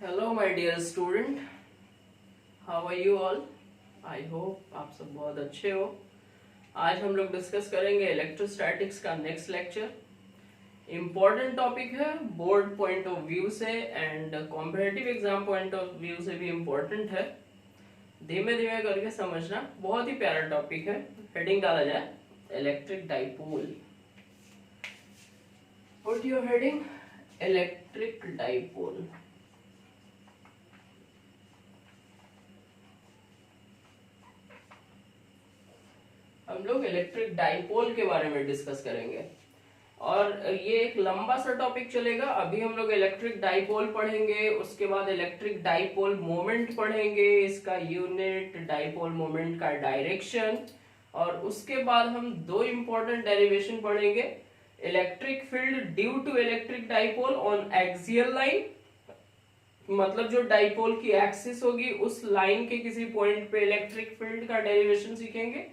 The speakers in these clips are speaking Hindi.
Hello my dear student, how are you all. I hope आप सब बहुत अच्छे हो। आज हम लोग डिस्कस करेंगे इलेक्ट्रोस्टैटिक्स का नेक्स्ट लेक्चर। इम्पोर्टेंट टॉपिक है, बोर्ड पॉइंट ऑफ व्यू से and competitive exam point of view से भी इम्पोर्टेंट है। धीमे धीमे करके समझना, बहुत ही प्यारा टॉपिक है। हेडिंग डाला जाए electric dipole. Put your heading electric dipole. हम लोग इलेक्ट्रिक डाइपोल के बारे में डिस्कस करेंगे और ये एक लंबा सा टॉपिक चलेगा। अभी हम लोग इलेक्ट्रिक डाइपोल पढ़ेंगे, उसके बाद इलेक्ट्रिक डाइपोल मोमेंट पढ़ेंगे, इसका यूनिट, डाइपोल मोमेंट का डायरेक्शन, और उसके बाद हम दो इंपॉर्टेंट डेरिवेशन पढ़ेंगे। Electric field due to electric dipole on axial line, मतलब जो डाइपोल की एक्सिस होगी उस लाइन के किसी पॉइंट पे इलेक्ट्रिक फील्ड का डेरिवेशन सीखेंगे।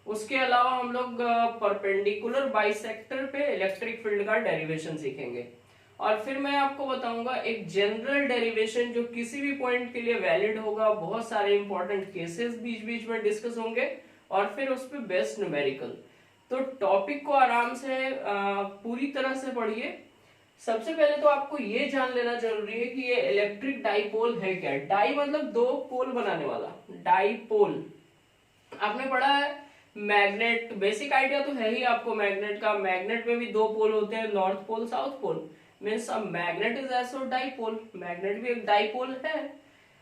उसके अलावा हम लोग परपेंडिकुलर बाइसेक्टर पे इलेक्ट्रिक फील्ड का डेरिवेशन सीखेंगे। और फिर मैं आपको बताऊंगा एक जनरल डेरिवेशन जो किसी भी पॉइंट के लिए वैलिड होगा। बहुत सारे इंपॉर्टेंट केसेस बीच बीच में डिस्कस होंगे और फिर उस पर बेस्ट न्यूमेरिकल। तो टॉपिक को आराम से पूरी तरह से पढ़िए। सबसे पहले तो आपको ये जान लेना जरूरी है कि ये इलेक्ट्रिक डाइपोल है क्या। डाई मतलब दो पोल बनाने वाला, डाइपोल। आपने पढ़ा है मैग्नेट, बेसिक आइडिया तो है ही आपको मैग्नेट का। मैग्नेट में भी दो पोल होते हैं, north pole south pole. Means a magnet is also dipole, magnet भी एक डाइपोल है।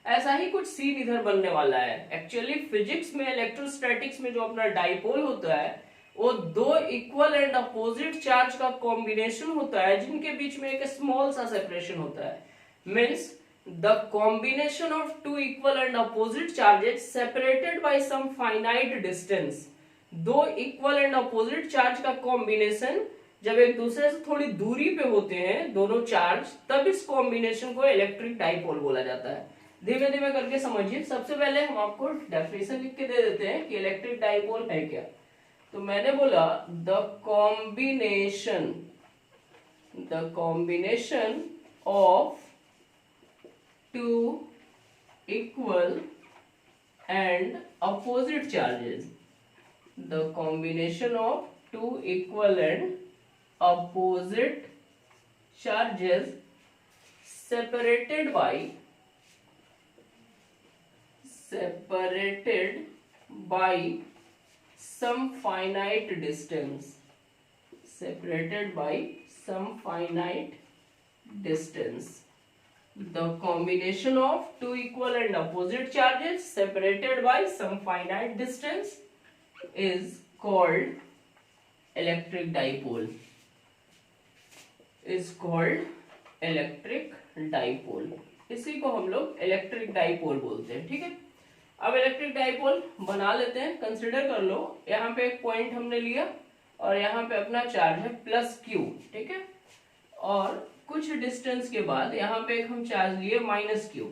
ऐसा ही कुछ सीन इधर बनने वाला है। एक्चुअली फिजिक्स में, इलेक्ट्रोस्टैटिक्स में जो अपना डाइपोल होता है वो दो इक्वल एंड अपोजिट चार्ज का कॉम्बिनेशन होता है जिनके बीच में एक स्मॉल सा सेपरेशन होता है। Means the combination of two equal and opposite charges separated by some finite distance। दो इक्वल एंड अपोजिट चार्ज का कॉम्बिनेशन जब एक दूसरे से थोड़ी दूरी पे होते हैं दोनों चार्ज, तब इस कॉम्बिनेशन को इलेक्ट्रिक डाइपोल बोला जाता है। धीमे धीमे करके समझिए। सबसे पहले हम आपको डेफिनेशन लिख के दे देते हैं कि इलेक्ट्रिक डाइपोल है क्या। तो मैंने बोला the combination of two equal and opposite charges, the combination of two equal and opposite charges separated by some finite distance, separated by some finite distance। The combination of two equal and opposite charges separated by some finite distance is called electric dipole, इसी को हम लोग इलेक्ट्रिक डाइपोल बोलते हैं। ठीक है, अब इलेक्ट्रिक डाइपोल बना लेते हैं। कंसिडर कर लो, यहाँ पे एक पॉइंट हमने लिया और यहाँ पे अपना चार्ज है प्लस क्यू। ठीक है, और कुछ डिस्टेंस के बाद यहाँ पे एक हम चार्ज लिए माइनस क्यू।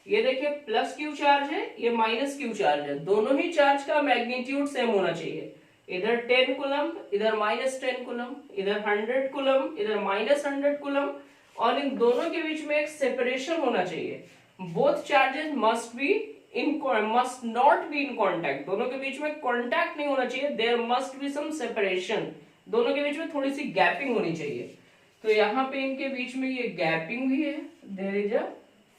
ये देखिए प्लस क्यू चार्ज है, ये माइनस क्यू चार्ज है। दोनों ही चार्ज का मैग्नीट्यूड सेम होना चाहिए। इधर 10 कूलम, इधर -10 कूलम, इधर 100 कूलम, इधर -100 कूलम, और इन दोनों के बीच में एक सेपरेशन होना चाहिए। Both charges must not be in contact, दोनों के बीच में कॉन्टैक्ट नहीं होना चाहिए। There must be some separation, दोनों के बीच में थोड़ी सी गैपिंग होनी चाहिए। तो यहाँ पे इनके बीच में ये गैपिंग भी है। There is a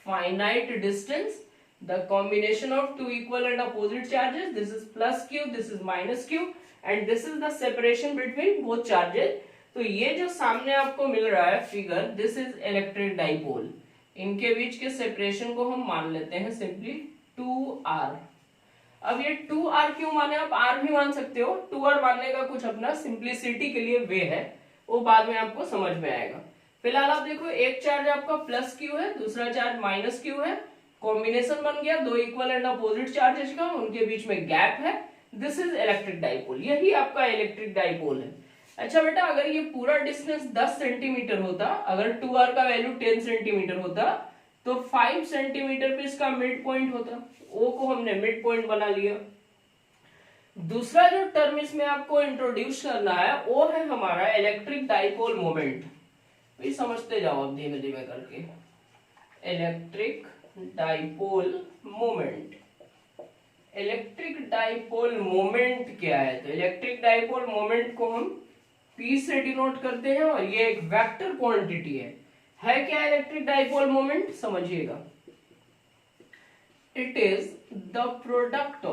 finite distance, the combination of two equal and opposite charges, this is plus Q, this is minus Q, and this is the separation between both charges. तो ये जो सामने आपको मिल रहा है figure, this is electric dipole. इनके बीच के सेपरेशन को हम मान लेते हैं सिंपली 2r। अब ये 2r क्यों माने, आप r भी मान सकते हो। 2r मानने का कुछ अपना सिंप्लिसिटी के लिए वे है, वो बाद में आपको समझ में आएगा। फिलहाल आप देखो, एक चार्ज आपका प्लस क्यू है, दूसरा चार्ज माइनस क्यू है। कॉम्बिनेशन बन गया दो इक्वल एंड अपोजिट चार्जेस का, उनके बीच में गैप है। दिस इज इलेक्ट्रिक डाइपोल, यही आपका इलेक्ट्रिक डाइपोल है। अच्छा बेटा, अगर ये पूरा डिस्टेंस 10 सेंटीमीटर होता, अगर 2r का वैल्यू 10 सेंटीमीटर होता, तो 5 सेंटीमीटर पे इसका मिड पॉइंट होता। ओ को हमने मिड पॉइंट बना लिया। दूसरा जो टर्म इसमें आपको इंट्रोड्यूस करना है वो है हमारा इलेक्ट्रिक डाइपोल मोमेंट। समझते जाओ अब धीमे धीमे करके। Electric dipole moment. Electric dipole moment क्या है? तो इलेक्ट्रिक डाइपोल मोमेंट को हम P से डिनोट करते हैं और ये एक वेक्टर क्वांटिटी है क्या इलेक्ट्रिक डाइपोल मोमेंट? समझिएगा, it is the product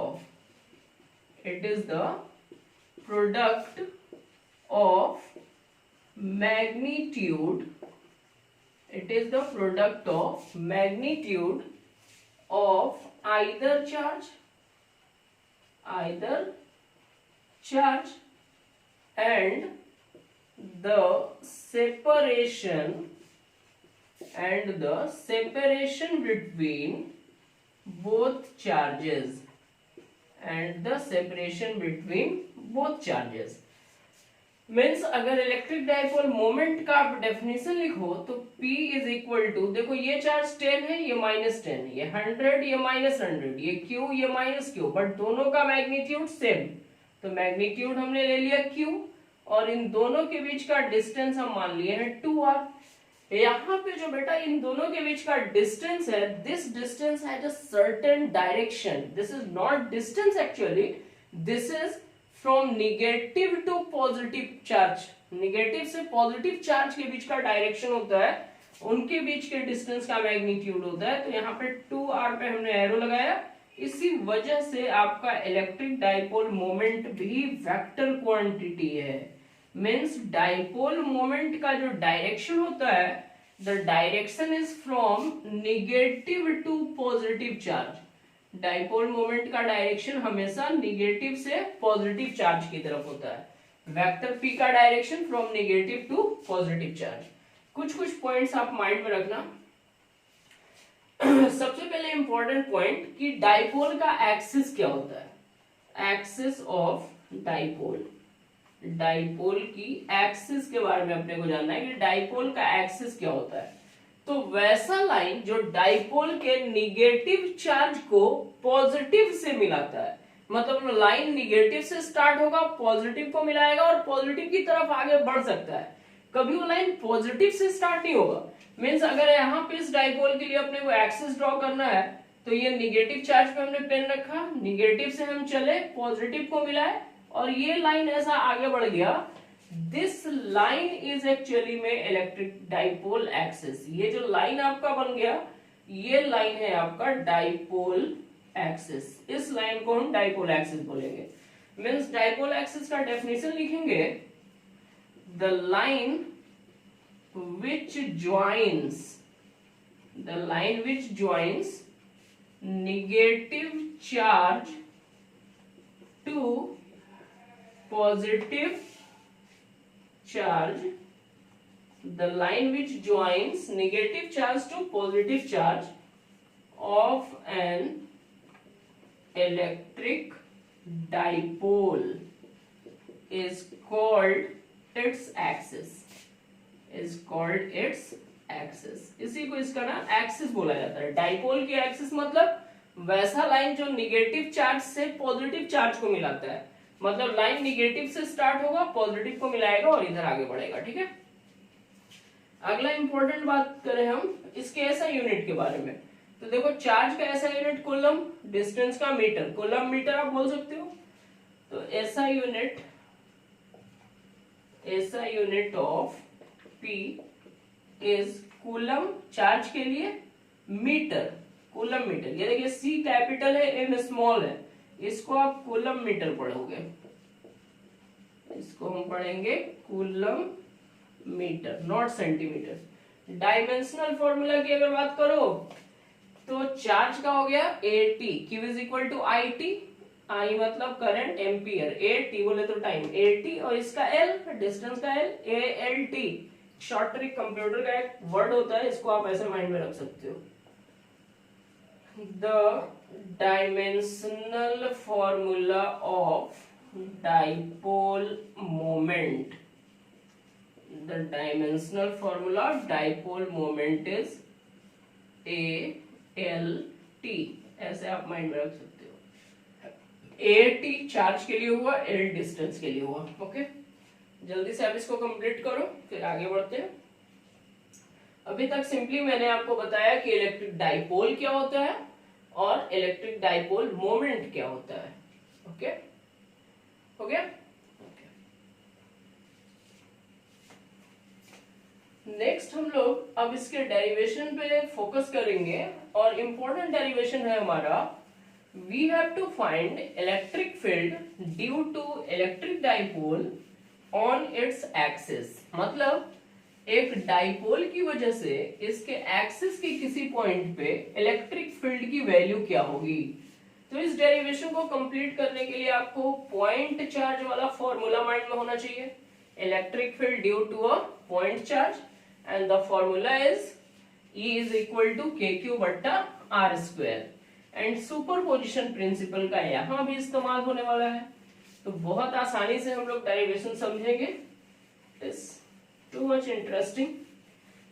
of magnitude, it is the product of magnitude of either charge and the separation between both charges means अगर इलेक्ट्रिक डाइपोल मोमेंट का आप डेफिनेशन लिखो तो P इज इक्वल टू, देखो ये चार्ज 10 है, ये -10, ये 100, ये -100, ये Q, ये -Q, बट दोनों का मैग्नीट्यूड सेम, तो मैग्नीट्यूड हमने ले लिया Q और इन दोनों के बीच का डिस्टेंस हम मान लिए हैं 2r। यहाँ पे जो बेटा इन दोनों के बीच का डिस्टेंस है, this distance has a certain direction, this is not distance actually, this is from negative to positive charge, negative से पॉजिटिव चार्ज के बीच का डायरेक्शन होता है, उनके बीच के डिस्टेंस का मैग्नीट्यूड होता है। तो यहाँ पे 2r पे हमने एरो लगाया, इसी वजह से आपका इलेक्ट्रिक डाइपोल मोमेंट भी वेक्टर क्वांटिटी है। मीन्स डाइपोल मोमेंट का जो डायरेक्शन होता है, the direction is from negative to positive charge, dipole moment का डायरेक्शन हमेशा निगेटिव से पॉजिटिव चार्ज की तरफ होता है। वेक्टर पी का direction from negative to positive charge. कुछ पॉइंट्स आप माइंड में रखना। सबसे पहले इंपॉर्टेंट पॉइंट कि डाइपोल का एक्सिस क्या होता है, एक्सिस ऑफ डाइपोल, डाइपोल की एक्सिस के बारे में अपने को जानना है कि डाइपोल का एक्सिस क्या होता है। तो वैसा लाइन जो डाइपोल के निगेटिव चार्ज को पॉजिटिव से मिलाता है, मतलब लाइन निगेटिव से स्टार्ट होगा, पॉजिटिव को मिलाएगा और पॉजिटिव की तरफ आगे बढ़ सकता है, कभी वो लाइन पॉजिटिव से स्टार्ट नहीं होगा। मीन्स अगर यहाँ पे इस डाइपोल के लिए अपने को एक्सिस ड्रॉ करना है, तो ये निगेटिव चार्ज पे हमने पेन रखा, निगेटिव से हम चले, पॉजिटिव को मिलाए और ये लाइन ऐसा आगे बढ़ गया। दिस लाइन इज एक्चुअली में इलेक्ट्रिक डाइपोल एक्सिस। ये जो लाइन आपका बन गया, ये लाइन है आपका डाइपोल एक्सिस, इस लाइन को हम डाइपोल एक्सिस बोलेंगे। मीन्स डाइपोल एक्सिस का डेफिनेशन लिखेंगे, the line which joins negative charge to positive charge, the line which joins negative charge to positive charge of an electric dipole is called its axis, इसी को इसका ना एक्सिस बोला जाता है। डाइपोल की एक्सिस मतलब वैसा लाइन जो निगेटिव चार्ज से पॉजिटिव चार्ज को मिलाता है, मतलब लाइन निगेटिव से स्टार्ट होगा, पॉजिटिव को मिलाएगा और इधर आगे बढ़ेगा। ठीक है, अगला इंपॉर्टेंट बात करें हम इसके ऐसा यूनिट के बारे में। तो देखो चार्ज का ऐसा यूनिट कूलम, डिस्टेंस का मीटर, कूलम मीटर आप बोल सकते हो। तो ऐसा unit of P is coulomb, charge के लिए मीटर, कूलम मीटर। ये देखिए C कैपिटल है, M स्मॉल है, इसको आप कूलम मीटर पढ़ोगे, इसको हम पढ़ेंगे coulomb metre, not centimetre. Dimensional formula की अगर बात करो तो चार्ज का हो गया AT, Q is equal to IT, I मतलब करंट, एम्पियर, AT बोले तो टाइम, AT और इसका L, डिस्टेंस का L, ALT। Short trick computer का एक वर्ड होता है, इसको आप ऐसे माइंड में रख सकते हो। The dimensional formula of dipole moment, the dimensional formula of dipole moment is ALT, ऐसे आप माइंड में रख सकते हो। AT चार्ज के लिए हुआ, L डिस्टेंस के लिए हुआ। ओके, जल्दी से आप इसको कंप्लीट करो, फिर आगे बढ़ते हैं। अभी तक सिंपली मैंने आपको बताया कि इलेक्ट्रिक डाइपोल क्या होता है और इलेक्ट्रिक डाइपोल मोमेंट क्या होता है। ओके, हो गया। नेक्स्ट हम लोग अब इसके डेरिवेशन पे फोकस करेंगे और इम्पोर्टेंट डेरिवेशन है हमारा, we have to find electric field due to electric dipole on its axis. मतलब एक डाइपोल की वजह से इसके एक्सिस के किसी पॉइंट पे इलेक्ट्रिक फील्ड की वैल्यू क्या होगी। तो इस डेरिवेशन को कंप्लीट करने के लिए आपको पॉइंट चार्ज वाला फॉर्मूला माइंड में होना चाहिए। Electric field due to a point charge and the formula is E is equal to KQ बट्टा R square. And superposition principle का यहाँ भी इस्तेमाल होने वाला है, तो बहुत आसानी से हम लोग डेरिवेशन समझेंगे। It's too much interesting.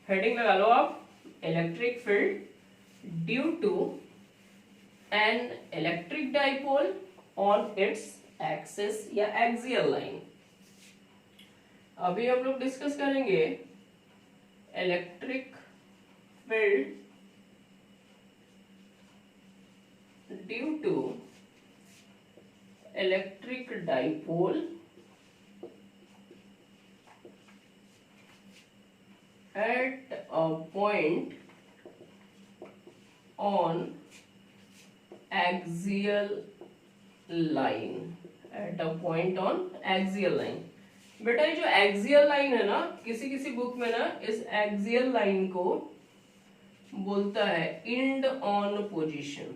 Heading लगा लो आप, electric field due to an electric dipole on its axis या एक्सियल लाइन। अभी हम लोग डिस्कस करेंगे electric field due to electric dipole at a point on axial line, at a point on axial line. बेटा ये जो एक्सियल लाइन है ना, किसी किसी बुक में ना इस एक्सियल लाइन को बोलता है and on position.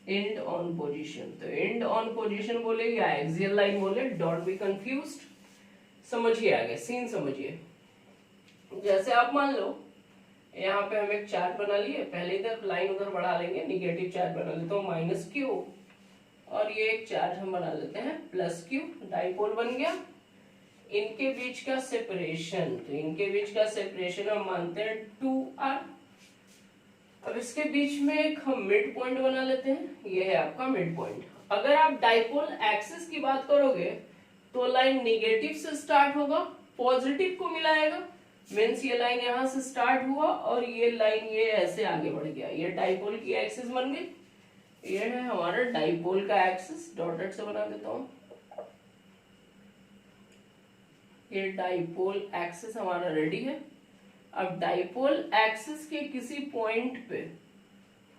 And on position, तो एंड ऑन पोजीशन बोले या एक्सियल लाइन बोले, डोंट बी कंफ्यूज्ड। समझिए आगे सीन समझिए। जैसे आप मान लो यहाँ पे हम एक चार्ज बना लिए, पहले इधर लाइन उधर बढ़ा लेंगे, निगेटिव चार्ज बना लेते हैं माइनस क्यू, और ये एक चार्ज हम बना लेते हैं प्लस क्यू। डाइपोल बन गया। इनके बीच का सेपरेशन, तो इनके बीच का सेपरेशन हम मानते हैं 2r। अब इसके बीच में एक हम मिड पॉइंट बना लेते हैं, ये है आपका मिड पॉइंट। अगर आप डाइपोल एक्सिस की बात करोगे तो लाइन निगेटिव से स्टार्ट होगा, पॉजिटिव को मिलाएगा, मीन्स ये लाइन यहां से स्टार्ट हुआ और ये लाइन ये ऐसे आगे बढ़ गया, ये डाइपोल की एक्सिस बन गई। ये है हमारा डाइपोल का एक्सिस, डॉटेड से बना देता हूं। ये डाइपोल एक्सिस हमारा रेडी है। अब डाइपोल एक्सिस के किसी पॉइंट पे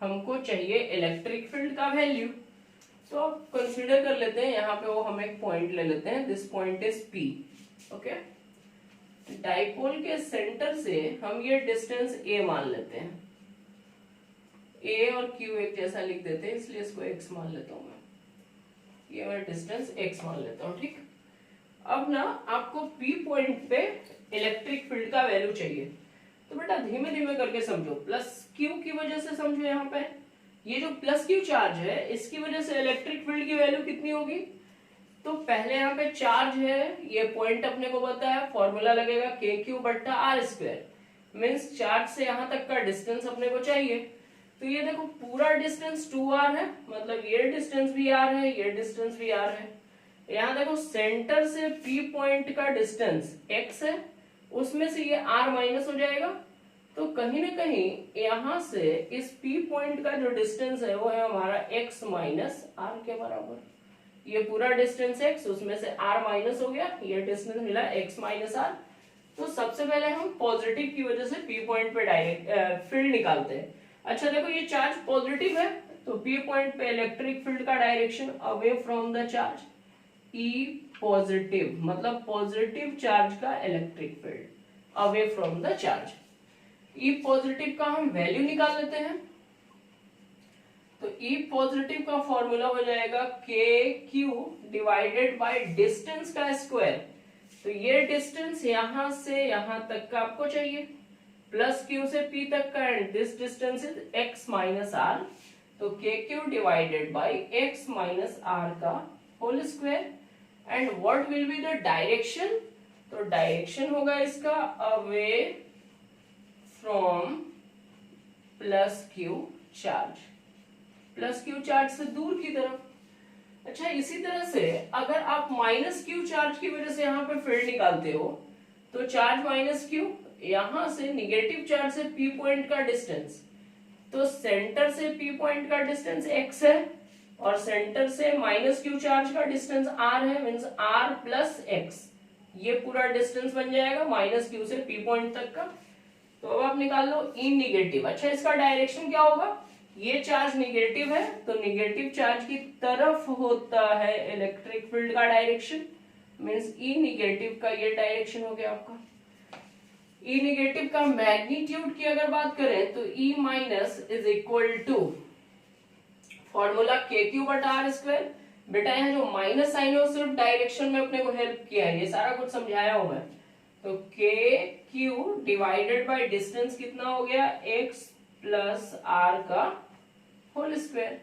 हमको चाहिए इलेक्ट्रिक फील्ड का वैल्यू, तो आप कंसीडर कर लेते हैं यहाँ पे वो हम एक पॉइंट ले लेते हैं, this point is P। Okay, dipole के सेंटर से हम ये डिस्टेंस A मान लेते हैं। A और Q एक जैसा लिख देते हैं, इसलिए इसको x मान लेता हूं मैं। ये मैं डिस्टेंस x मान लेता हूं, ठीक। अब ना आपको P पॉइंट पे इलेक्ट्रिक फील्ड का वैल्यू चाहिए, तो बेटा धीमे धीमे करके समझो। प्लस Q की वजह से समझो, यहाँ पे ये जो प्लस Q चार्ज है इसकी वजह से इलेक्ट्रिक फील्ड की वैल्यू कितनी होगी। तो पहले यहाँ पे चार्ज है, ये पॉइंट अपने को पता है, फॉर्मूला लगेगा KQ बट्टा R स्क्वायर, मीन्स चार्ज से यहाँ तक का डिस्टेंस अपने को चाहिए। तो ये देखो पूरा डिस्टेंस 2r है, मतलब ये डिस्टेंस भी r है, ये डिस्टेंस भी r है। यहाँ देखो सेंटर से P पॉइंट का डिस्टेंस x है, उसमें से ये r माइनस हो जाएगा, तो कहीं ना कहीं यहाँ से इस P पॉइंट का जो डिस्टेंस है वो है हमारा x माइनस r के बराबर। ये पूरा डिस्टेंस x, उसमें से r माइनस हो गया, ये डिस्टेंस मिला x माइनस r। तो सबसे पहले हम पॉजिटिव की वजह से P पॉइंट पे डायरेक्ट फील्ड निकालते हैं। अच्छा देखो ये चार्ज पॉजिटिव है, तो P पॉइंट पे इलेक्ट्रिक फील्ड का direction away from the charge, E positive, मतलब पॉजिटिव चार्ज का electric field away from the charge. E positive का हम वैल्यू निकाल लेते हैं, तो E पॉजिटिव का फॉर्मूला हो जाएगा KQ डिवाइडेड बाय डिस्टेंस का स्क्वायर। तो ये डिस्टेंस यहां से यहां तक का आपको चाहिए, प्लस Q से P तक का, and this distance is x minus r। तो KQ divided by x minus r का whole square. And what will be the direction, तो डायरेक्शन होगा इसका away from plus Q charge, plus Q charge से दूर की तरफ। अच्छा इसी तरह से अगर आप माइनस Q चार्ज की वजह से यहाँ पे फील्ड निकालते हो, तो चार्ज माइनस Q, यहां से निगेटिव चार्ज से पी पॉइंट का डिस्टेंस, तो सेंटर से पी पॉइंट का डिस्टेंस x है और सेंटर से माइनस क्यू चार्ज का डिस्टेंस r है, मींस r प्लस x, ये पूरा डिस्टेंस बन जाएगा माइनस क्यू से पी पॉइंट तक का। तो अब आप निकाल लो ई निगेटिव। अच्छा, इसका डायरेक्शन क्या होगा, ये चार्ज निगेटिव है तो निगेटिव चार्ज की तरफ होता है इलेक्ट्रिक फील्ड का डायरेक्शन, मींस ई निगेटिव का ये डायरेक्शन हो गया आपका। ई निगेटिव का मैग्नीट्यूड की अगर बात करें तो E minus is equal to formula K Q बटा आर स्क्वायर। बेटा यहाँ जो माइनस साइन है वो सिर्फ डायरेक्शन में अपने को हेल्प किया है, ये सारा कुछ समझाया हूं मैं। तो के क्यू डिवाइडेड बाय डिस्टेंस कितना हो गया, x प्लस आर का होल स्क्वायर।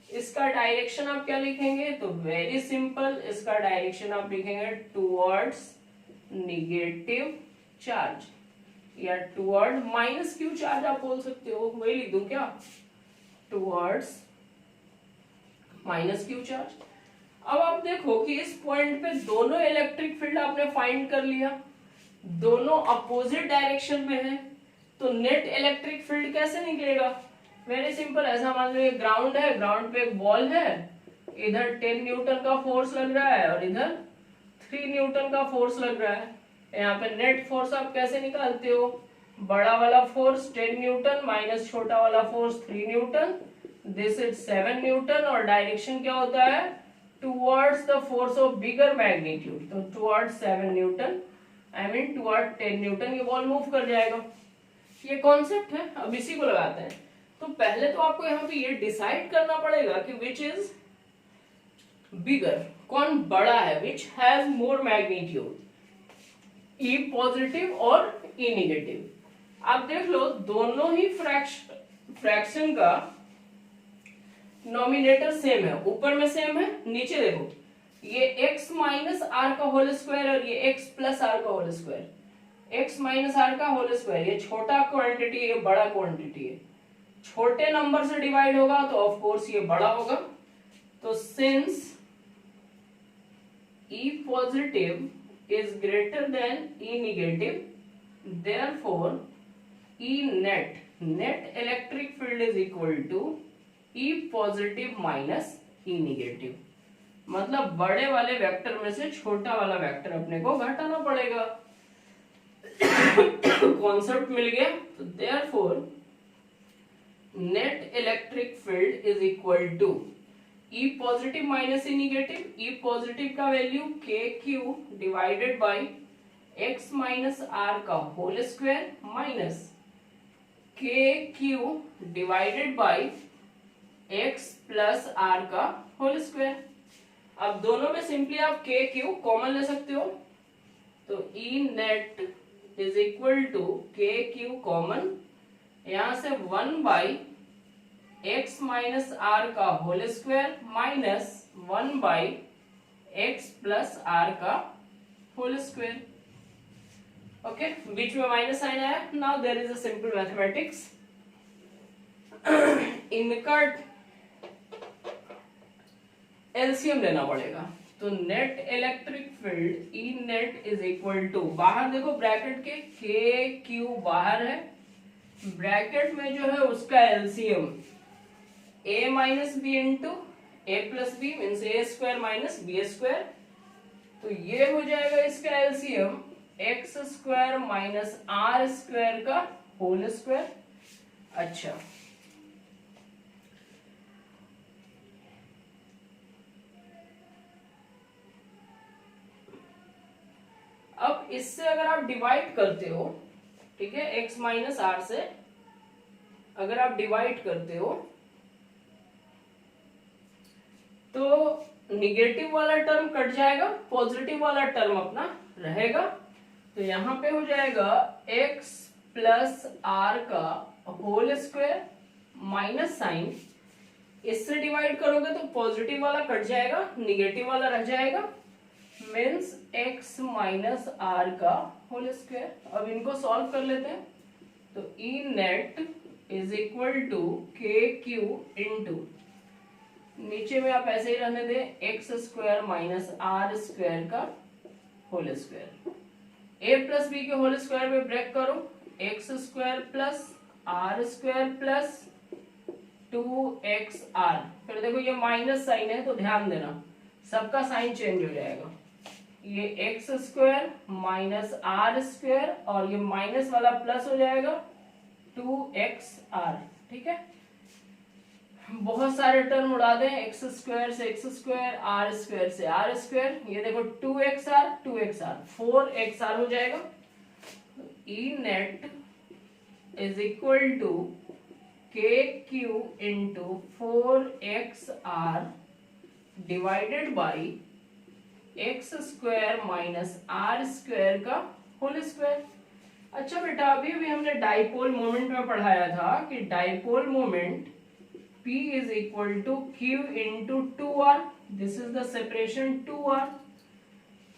इसका डायरेक्शन आप क्या लिखेंगे, तो वेरी सिंपल, इसका डायरेक्शन आप लिखेंगे टुवर्ड्स निगेटिव चार्ज या टुवर्ड माइनस क्यू चार्ज आप बोल सकते हो, वही लिख दूं क्या, टुवर्ड्स माइनस क्यू चार्ज। अब आप देखो कि इस पॉइंट पे दोनों इलेक्ट्रिक फील्ड आपने फाइंड कर लिया, दोनों अपोजिट डायरेक्शन में है, तो नेट इलेक्ट्रिक फील्ड कैसे निकलेगा, वेरी सिंपल। ऐसा मान लो ये ग्राउंड है, ग्राउंड पे एक बॉल है, इधर 10 न्यूटन का फोर्स लग रहा है और इधर 3 न्यूटन का फोर्स लग रहा है। यहाँ पे नेट फोर्स आप कैसे निकालते हो, बड़ा वाला फोर्स 10 न्यूटन माइनस छोटा वाला force 3 newton, this is 7 newton, और डायरेक्शन क्या होता है, towards the force of bigger magnitude, तो towards 7 newton, I mean toward 10 newton, ये बॉल मूव कर जाएगा। ये कॉन्सेप्ट है, अब इसी को लगाते हैं। तो पहले तो आपको यहाँ पे ये डिसाइड करना पड़ेगा कि विच इज बिगर, कौन बड़ा है, which has more magnitude, E positive और ई निगेटिव। आप देख लो दोनों ही फ्रैक्शन का नॉमिनेटर सेम है, ऊपर में सेम है, नीचे देखो ये x माइनस आर का होल स्क्वायर और ये x प्लस आर का whole square, x minus R का होल स्क्वायर, ये छोटा क्वांटिटी है, ये बड़ा क्वांटिटी है, छोटे नंबर से डिवाइड होगा तो ऑफ कोर्स ये बड़ा होगा। तो since E positive is greater than E negative, therefore E net electric field is equal to E positive minus E negative। मतलब बड़े वाले वेक्टर में से छोटा वाला वेक्टर अपने को घटाना पड़ेगा। कॉन्सेप्ट मिल गया। तो therefore net electric field is equal to E positive minus E negative, E positive का value K Q divided by x minus R का whole square minus K Q divided by x plus R का होल स्क्वायर। अब दोनों में सिंपली आप के क्यू कॉमन ले सकते हो, तो E net is equal to K Q common, यहां से 1 बाई x माइनस आर का whole square minus 1 by x plus R का होल स्क्वायर। ओके, बीच में माइनस साइन आया। Now there is a simple mathematics, इनका एलसीएम लेना पड़ेगा। तो net electric field E net is equal to, बाहर देखो ब्रैकेट के क्यू बाहर है, ब्रैकेट में जो है उसका LCM a minus B into A plus B means A square minus B square, तो ये हो जाएगा इसका LCM X square minus R square का होल स्क्वायर। अच्छा, अब इससे अगर आप डिवाइड करते हो, ठीक है, x माइनस आर से अगर आप डिवाइड करते हो तो निगेटिव वाला टर्म कट जाएगा, पॉजिटिव वाला टर्म अपना रहेगा। तो यहां पे हो जाएगा x प्लस आर का होल स्क्वायर माइनस साइन, इससे डिवाइड करोगे तो पॉजिटिव वाला कट जाएगा, निगेटिव वाला रह जाएगा, मीन्स x माइनस आर का होल स्क्वायर। अब इनको सॉल्व कर लेते हैं। तो E net is equal to K Q into, नीचे में आप ऐसे ही रहने दें, X square minus R square का whole square. A plus B के होल स्क्वायर में ब्रेक करो, X square plus are square plus 2xr। फिर देखो ये माइनस साइन है तो ध्यान देना सबका साइन चेंज हो जाएगा, ये X square minus R square और ये माइनस वाला प्लस हो जाएगा 2xr। ठीक है, बहुत सारे टर्म उड़ा दें, एक्स स्क्वायर से एक्स स्क्वायर, आर स्क्वायर से आर स्क्वायर, ये देखो 2xr 4xr हो जाएगा। E net is equal to K Q into 4xr divided by x square minus R square का होल स्क्वायर। अच्छा बेटा, अभी भी हमने डाइपोल मोमेंट में पढ़ाया था कि dipole moment P is equal to Q into 2R, this is the separation 2R।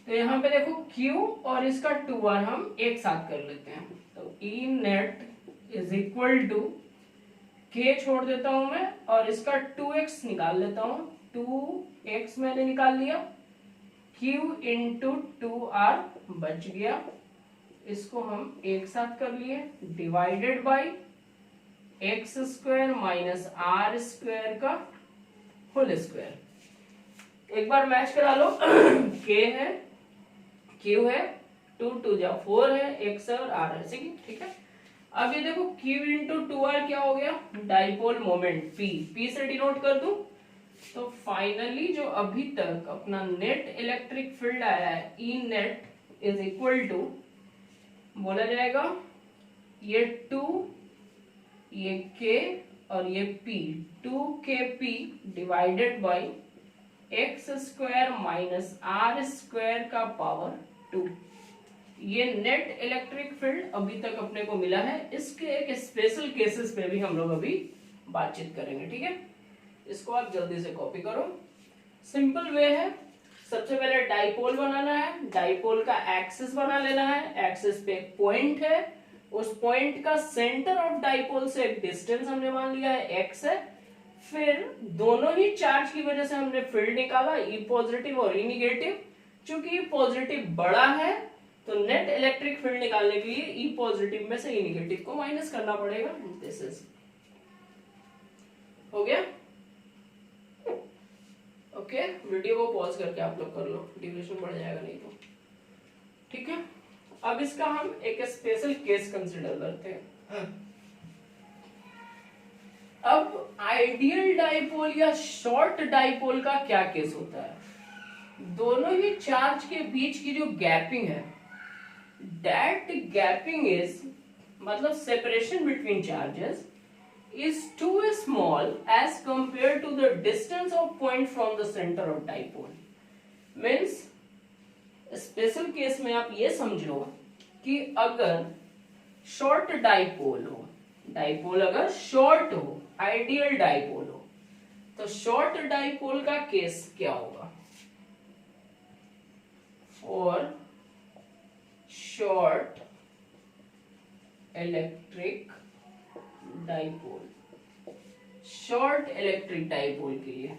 तो यहाँ पे देखो Q और इसका 2R हम एक साथ कर लेते हैं, तो E net is equal to K छोड़ देता हूं मैं और इसका 2x निकाल लेता हूं, 2x मैंने निकाल लिया, Q into 2R बच गया, इसको हम एक साथ कर लिए, divided by x square minus R square का होल स्क्वायर। एक बार मैच करा लो k है, q है, 2 2 जा 4 है, x है और r है, ठीक है। अब ये देखो q इंटू 2r क्या हो गया, डाइपोल मोमेंट p से डिनोट कर दूं, तो फाइनली जो अभी तक अपना नेट इलेक्ट्रिक फील्ड आया है E net is equal to, बोला जाएगा ये 2, ये k और ये p, 2kp divided by x square minus R square का पावर 2। ये नेट इलेक्ट्रिक फील्ड अभी तक अपने को मिला है, इसके एक स्पेशल केसेस पे भी हम लोग अभी बातचीत करेंगे, ठीक है। इसको आप जल्दी से कॉपी करो, सिंपल वे है। सबसे पहले डाइपोल बनाना है, डाइपोल का एक्सिस बना लेना है, एक्सिस पे एक पॉइंट है, उस पॉइंट का सेंटर ऑफ डाइपोल से एक डिस्टेंस हमने मान लिया है x है, फिर दोनों ही चार्ज की वजह से हमने फील्ड निकाला E पॉजिटिव और E निगेटिव। चूंकि E पॉजिटिव बड़ा है तो नेट इलेक्ट्रिक फील्ड निकालने के लिए E पॉजिटिव में से E निगेटिव को माइनस करना पड़ेगा। दिस इज हो गया, ओके। वीडियो को पॉज करके आप लोग कर लो, ड्यूरेशन बढ़ जाएगा नहीं तो, ठीक है। अब इसका हम एक स्पेशल केस कंसीडर करते हैं। अब आइडियल डाइपोल या शॉर्ट डाइपोल का क्या केस होता है, दोनों ही चार्ज के बीच की जो गैपिंग है, दैट गैपिंग इज मतलब separation between charges is too small as compared to the distance of point from the center of dipole। means special case में आप ये समझो कि अगर शॉर्ट डाइपोल हो, डाइपोल अगर शॉर्ट हो, आइडियल डाइपोल हो, तो शॉर्ट डाइपोल का केस क्या होगा, for short electric dipole, short electric dipole के लिए।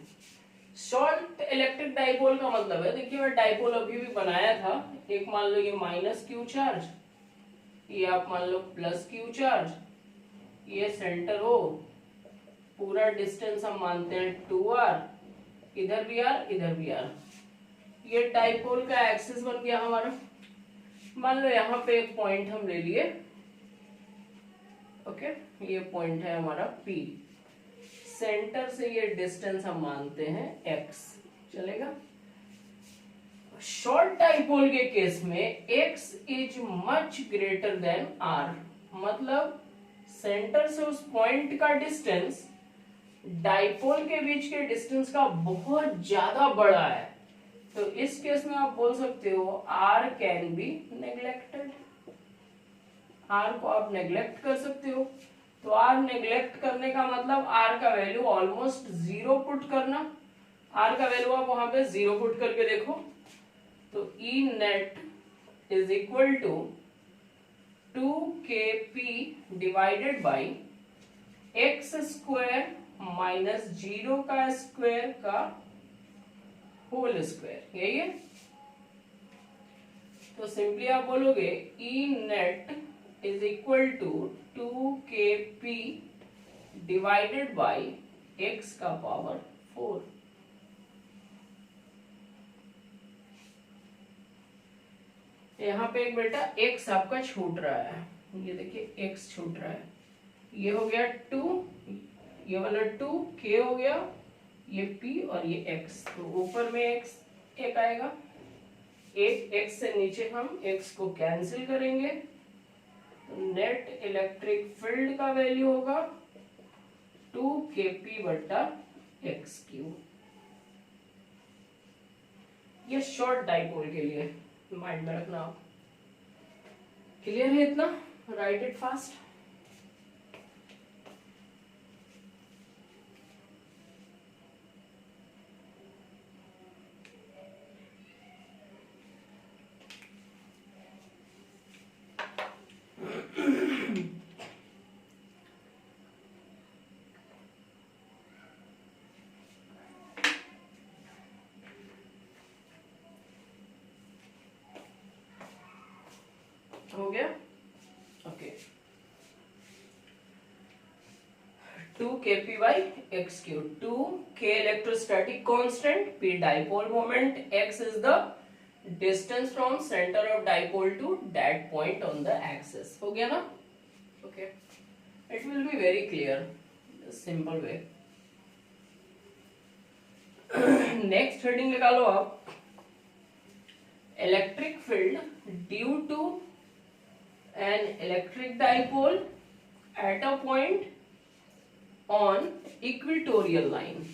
शॉर्ट इलेक्ट्रिक डाइपोल का मतलब है, देखिए मैं डाइपोल अभी भी बनाया था, एक मान लो ये माइनस क्यू चार्ज, ये आप मान लो प्लस क्यू चार्ज, ये सेंटर हो, पूरा डिस्टेंस हम मानते हैं 2r, इधर भी r इधर भी r, ये डाइपोल का एक्सिस बन गया हमारा। मान लो यहाँ पे एक पॉइंट हम ले लिए, ओके, ये पॉइंट है हमारा P, सेंटर से ये डिस्टेंस हम मानते हैं x, चलेगा। शॉर्ट डाइपोल के केस में x is much greater than r, मतलब सेंटर से उस पॉइंट का डिस्टेंस डाइपोल के बीच के डिस्टेंस का बहुत ज्यादा बड़ा है, तो इस केस में आप बोल सकते हो r can be neglected, r को आप नेग्लेक्ट कर सकते हो। तो r नेग्लेक्ट करने का मतलब r का वैल्यू ऑलमोस्ट 0 पुट करना, r का वैल्यू आप वहां पे 0 पुट करके देखो, तो E net is equal to 2kp divided by x square minus 0 का स्क्वायर का होल स्क्वायर, यही है। तो सिंपली आप बोलोगे E net is equal to 2kp divided by x का पावर 4। यहाँ पे एक बेटा x आपका छूट रहा है, ये देखिए x छूट रहा है, ये हो गया 2, ये वाला 2 k हो गया, ये p और ये x, तो ऊपर में x एक आएगा, एक x से नीचे हम x को कैंसिल करेंगे, नेट इलेक्ट्रिक फील्ड का वैल्यू होगा 2kp बटा x क्यूब। ये शॉर्ट डाइपोल के लिए माइंड में रखना आप। क्लियर है इतना? Right it fast. हो गया? Okay. 2kp by x cube, 2k electrostatic constant, p dipole moment, x is the distance from center of dipole to that point on the axis। हो गया ना? Okay, it will be very clear, simple way। Next heading लगा लो आप, electric field due to an electric dipole at a point on equatorial line।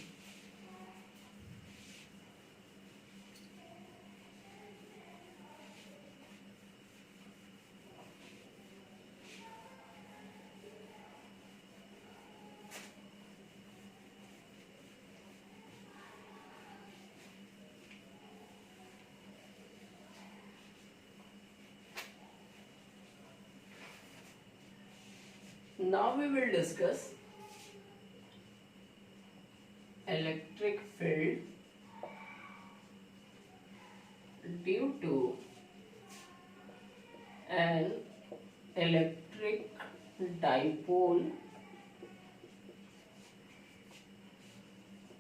Now we will discuss electric field due to an electric dipole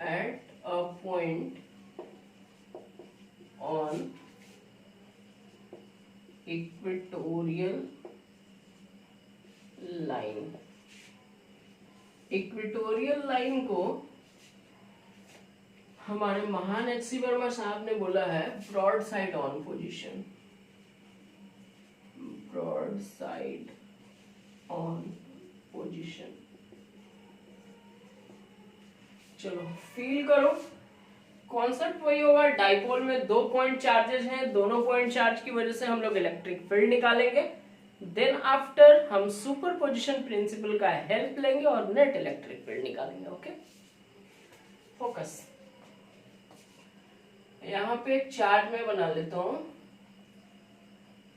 at a point on equatorial line. Equatorial line को हमारे महान एच.सी. वर्मा साहब ने बोला है broadside on position, broadside on position. चलो फील करो, कॉन्सेप्ट वही होगा, डाइपोल में 2 पॉइंट चार्जेस हैं, दोनों पॉइंट चार्ज की वजह से हम लोग इलेक्ट्रिक फील्ड निकालेंगे, देन आफ्टर हम सुपरपोजिशन प्रिंसिपल का हेल्प लेंगे और नेट इलेक्ट्रिक फील्ड निकालेंगे। Okay, focus. यहां पे एक चार्ज में बना लेता हूं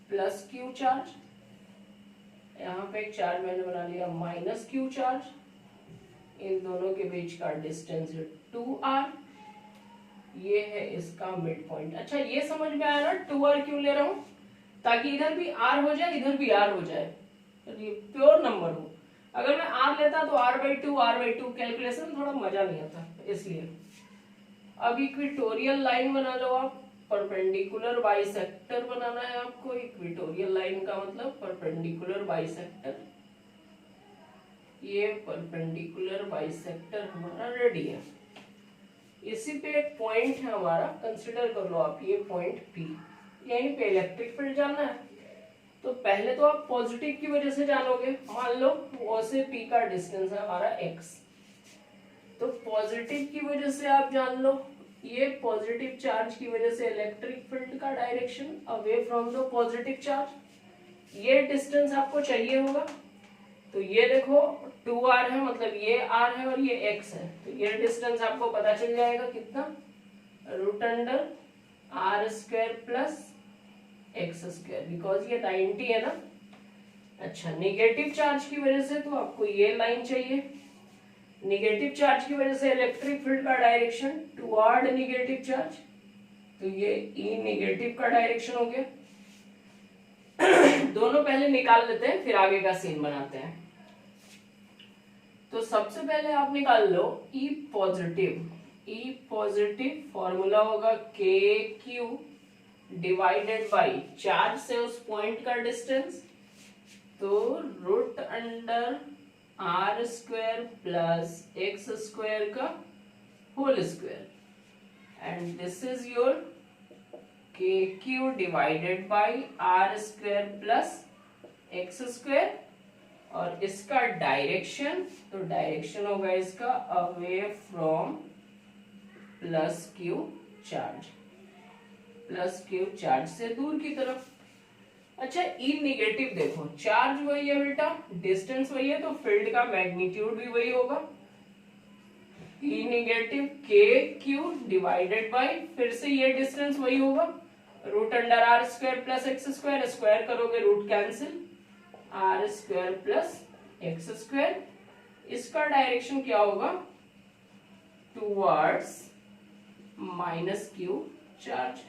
प्लस क्यू चार्ज, यहां पे एक चार्ज मैंने बना लिया माइनस क्यू चार्ज, इन दोनों के बीच का डिस्टेंस है 2r, ये है इसका मिड पॉइंट। अच्छा ये समझ में आया ना 2r क्यों ले रहा हूं? ताकि इधर भी r हो जाए इधर भी r हो जाए, ये प्योर नंबर हो। अगर मैं r लेता तो r/2 कैलकुलेशन थोड़ा मजा नहीं आता, इसलिए। अब इक्वेटोरियल लाइन बना लो आप, परपेंडिकुलर बाइसेक्टर बनाना है आपको। इक्वेटोरियल लाइन का मतलब परपेंडिकुलर बाइसेक्टर, ये परपेंडिकुलर बाइसेक्टर हमारा रेडी है। इसी पे एक पॉइंट है हमारा, कंसिडर कर लो आप, ये पॉइंट P, यहीं पे इलेक्ट्रिक फील्ड जानना है। तो पहले तो आप पॉजिटिव की वजह से जानोगे, मान लो O से P का डिस्टेंस है हमारा x, तो पॉजिटिव की वजह से आप जान लो, ये पॉजिटिव चार्ज की वजह से इलेक्ट्रिक फील्ड का direction away from the positive charge, ये डिस्टेंस आपको चाहिए होगा। तो ये देखो 2r है, मतलब ये r है और ये x है, तो ये डिस्टेंस आपको पता चल जाएगा कितना, √r² प्लस x², बिकॉज ये 90 है ना। अच्छा निगेटिव चार्ज की वजह से तो आपको ये लाइन चाहिए, निगेटिव चार्ज की वजह से इलेक्ट्रिक फील्ड का डायरेक्शन टुवर्ड निगेटिव चार्ज, तो ये E नेगेटिव का डायरेक्शन हो गया। दोनों पहले निकाल लेते हैं, फिर आगे का सीन बनाते हैं। तो सबसे पहले आप निकाल लो E positive. E positive formula होगा KQ डिवाइडेड बाई चार्ज से उस पॉइंट का डिस्टेंस, तो root under R square plus x square का whole square, and this is your KQ divided by R square plus x square, और इसका डायरेक्शन, तो डायरेक्शन होगा इसका away from plus Q charge, plus Q charge से दूर की तरफ। अच्छा, ई निगेटिव देखो, चार्ज वही है बेटा, डिस्टेंस वही है, तो फील्ड का मैग्नीट्यूड भी वही होगा। E negative K Q divided by, फिर से ये डिस्टेंस वही होगा, root under R square plus x square, square करोगे root cancel, R square plus x square. इसका डायरेक्शन क्या होगा, towards minus Q charge,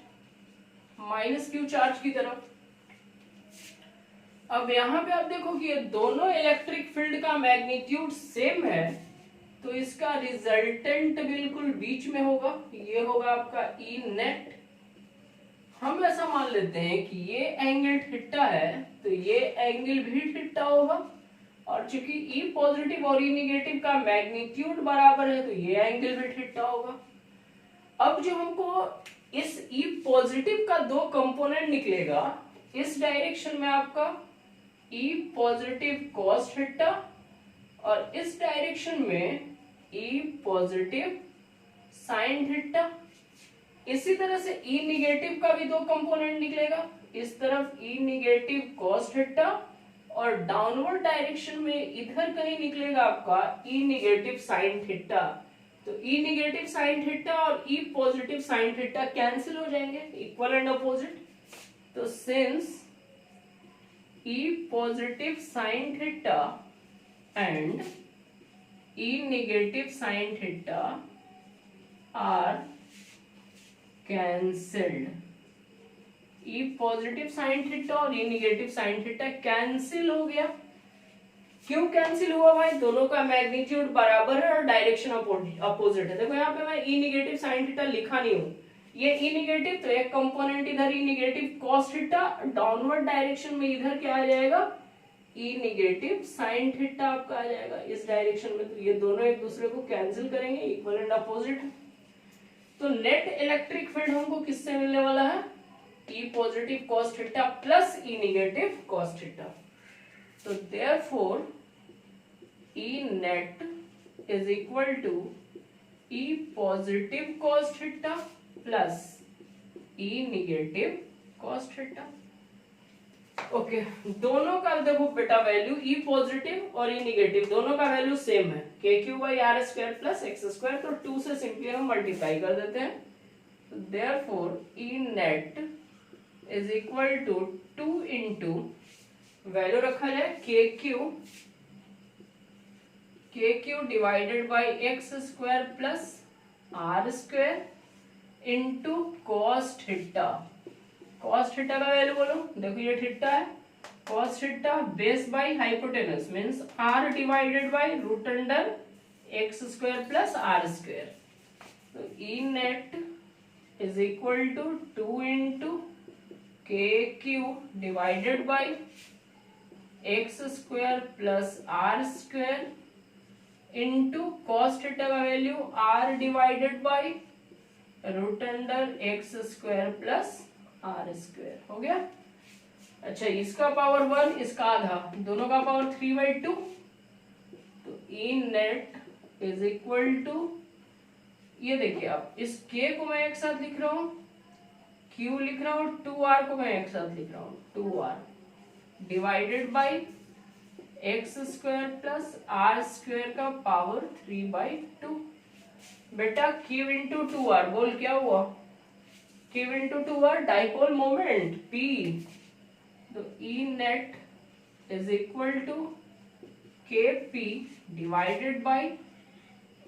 minus Q charge की तरफ। अब यहां पे आप देखो कि ये दोनों इलेक्ट्रिक फील्ड का मैग्नीट्यूड सेम है, तो इसका रिजल्टेंट बिल्कुल बीच में होगा, ये होगा आपका ई नेट। हम ऐसा मान लेते हैं कि ये एंगल थीटा है, तो ये एंगल भी थीटा होगा, और चूंकि ई पॉजिटिव और ई निगेटिव का मैग्नीट्यूड बराबर है, तो ये एंगल भी थीटा होगा। अब जो हमको इस ई पॉजिटिव का दो कंपोनेंट निकलेगा, इस डायरेक्शन में आपका ई पॉजिटिव कॉस थीटा, और इस डायरेक्शन में ई पॉजिटिव साइन थीटा। इसी तरह से ई निगेटिव का भी दो कंपोनेंट निकलेगा, इस तरफ ई निगेटिव कॉस थीटा, और डाउनवर्ड डायरेक्शन में इधर कहीं निकलेगा आपका ई निगेटिव साइन थीटा। तो ई निगेटिव साइन थीटा और E positive sine theta cancel हो जाएंगे, इक्वल एंड अपोजिट। तो since E positive sine theta and E negative sine theta are cancelled, E positive sine theta और E negative sine theta cancel हो गया। क्यों कैंसिल हुआ भाई, दोनों का मैग्नीट्यूड बराबर है और डायरेक्शन अपोजिट है। देखो यहाँ पे मैं ई निगेटिव साइन थीटा लिखा नहीं हूं, ये ई निगेटिव, तो एक कंपोनेंट इधर E negative cos theta, downward direction में इधर क्या आ जाएगा, ई निगेटिव साइन थीटा आपका आ जाएगा इस डायरेक्शन में। तो ये दोनों एक दूसरे को कैंसिल करेंगे, इक्वल एंड अपोजिट। तो नेट इलेक्ट्रिक फील्ड हमको किससे मिलने वाला है, E positive cos theta plus E negative cos theta. तो therefore E net is equal to E positive cos theta plus E negative cos theta. Okay, दोनों का देखो बेटा वैल्यू, ई पॉजिटिव और ई निगेटिव दोनों का वैल्यू सेम है, k q by r square plus x square, तो 2 से सिंपली हम मल्टीप्लाई कर देते हैं। Therefore E net is equal to 2 into value रखा जाए k Q divided by x square plus are square into cos theta. Cos theta का वैल्यू बोलो, देखो ये थीटा है, cos theta base by hypotenuse means r divided by root under x square plus are square. तो E net is equal to 2 into K Q divided by x square plus are square into cos theta का value R divided by root under x square plus are square. हो गया। अच्छा, इसका पावर 1, इसका आधा, दोनों का पावर 3/2। तो E net is equal to, ये देखिए आप, इस k को मैं एक साथ लिख रहा हूं, q लिख रहा हूं, 2r को मैं एक साथ लिख रहा हूं, 2r divided by x square plus are square का पावर 3/2। बेटा q इंटू 2r, बोल क्या हुआ, q into 2r dipole moment p। तो E net is equal to kp divided by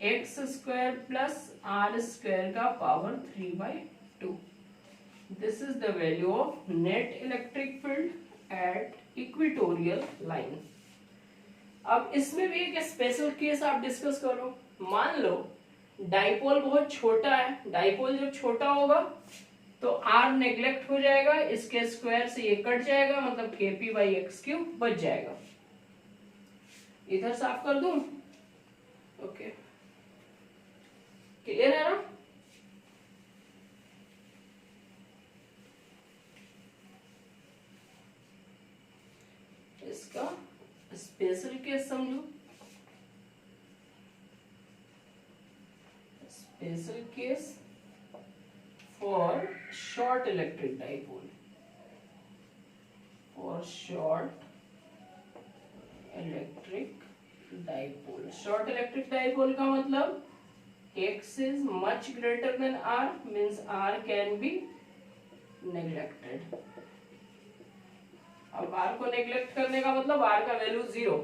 x square plus are square का power 3/2। This is the value of net electric field at equatorial line. अब इसमें भी एक स्पेशल केस आप डिस्कस करो। मान लो डाइपोल बहुत छोटा है, डाइपोल जब छोटा होगा तो आर नेग्लेक्ट हो जाएगा, इसके स्क्वायर से ये कट जाएगा, मतलब kp/x³ बच जाएगा। इधर साफ कर दूं? ओके, क्लियर है ना? इसका स्पेशल केस समझो। Special case for short electric dipole, for short electric dipole. Short electric dipole का मतलब x is much greater than r, means r can be neglected। अब r को नेग्लेक्ट करने का मतलब r का वैल्यू 0,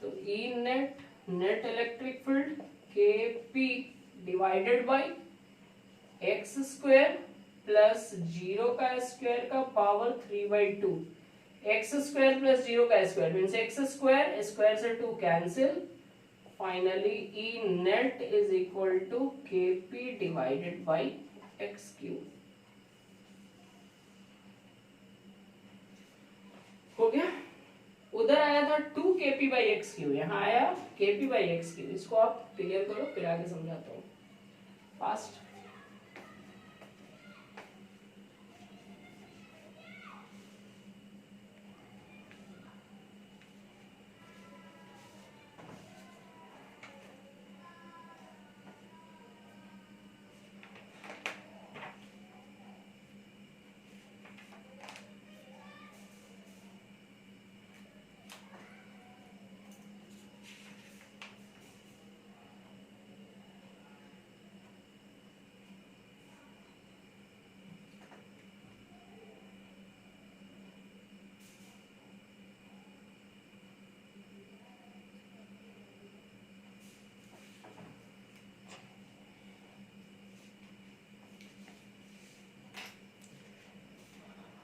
तो E net electric field kp divided by x² plus 0 का स्क्वायर का पावर 3/2। x² प्लस 0 का स्क्वायर मीन्स x², स्क्वायर से 2 cancel, finally E net is equal to kp divided by x³। हो गया? उधर आया था 2kp/x³, यहाँ आया kp/x³। इसको आप क्लियर करो, फिर आगे समझाता हूँ फास्ट।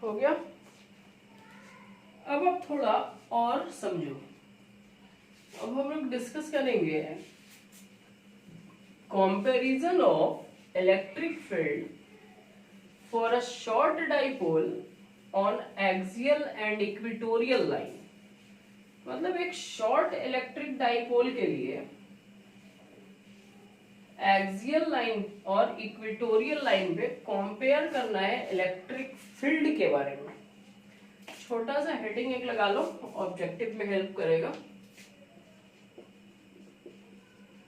हो गया? अब आप थोड़ा और समझो। अब हम लोग डिस्कस करेंगे comparison of electric field for a short dipole on axial and equatorial line. मतलब एक शॉर्ट इलेक्ट्रिक डाइपोल के लिए एक्सियल लाइन और इक्वेटोरियल लाइन पे कंपेयर करना है इलेक्ट्रिक फील्ड के बारे में। छोटा सा हेडिंग एक लगा लो, ऑब्जेक्टिव में हेल्प करेगा।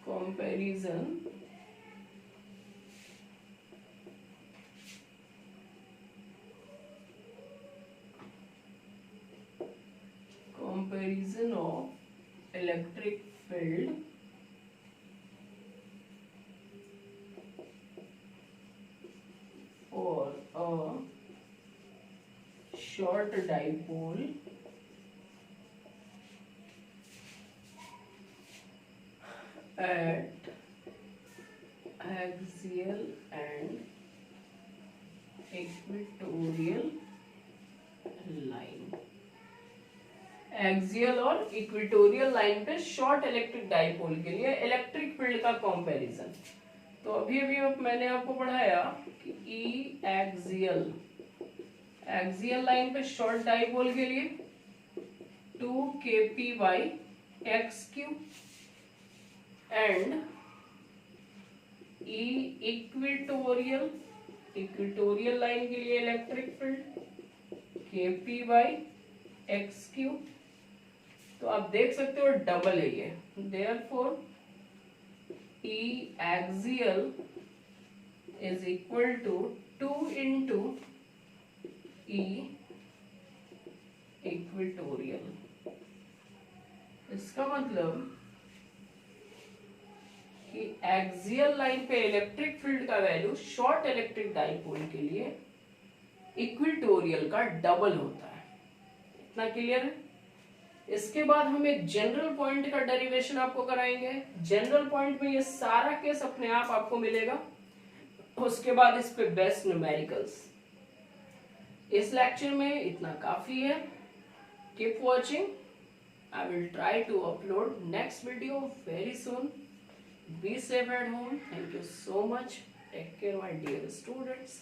Comparison of electric field for a short dipole at axial and equatorial line। Axial और इक्वेटोरियल लाइन पे शॉर्ट इलेक्ट्रिक डाइपोल के लिए इलेक्ट्रिक फील्ड का कंपैरिजन। तो अभी मैंने आपको पढ़ाया कि ई एक्सियल लाइन पे शॉर्ट डाइपोल के लिए 2kp/x³ and E equatorial line के लिए इलेक्ट्रिक फील्ड kp/x³। तो आप देख सकते हो डबल है ये, therefore E axial is equal to 2 into E equatorial। इसका मतलब कि एक्सियल लाइन पे इलेक्ट्रिक फील्ड का वैल्यू शॉर्ट इलेक्ट्रिक डाइपोल के लिए इक्वेटोरियल का डबल होता है। इतना क्लियर है? इसके बाद हम एक जनरल पॉइंट का डेरिवेशन आपको कराएंगे। जनरल पॉइंट में ये सारा केस अपने आप आपको मिलेगा। उसके बाद इस पे बेस्ट न्यूमेरिकल्स। इस लेक्चर में इतना काफी है। Keep watching, I will try to upload next video very soon. Be safe at home. Thank you so much. Take care, my dear students.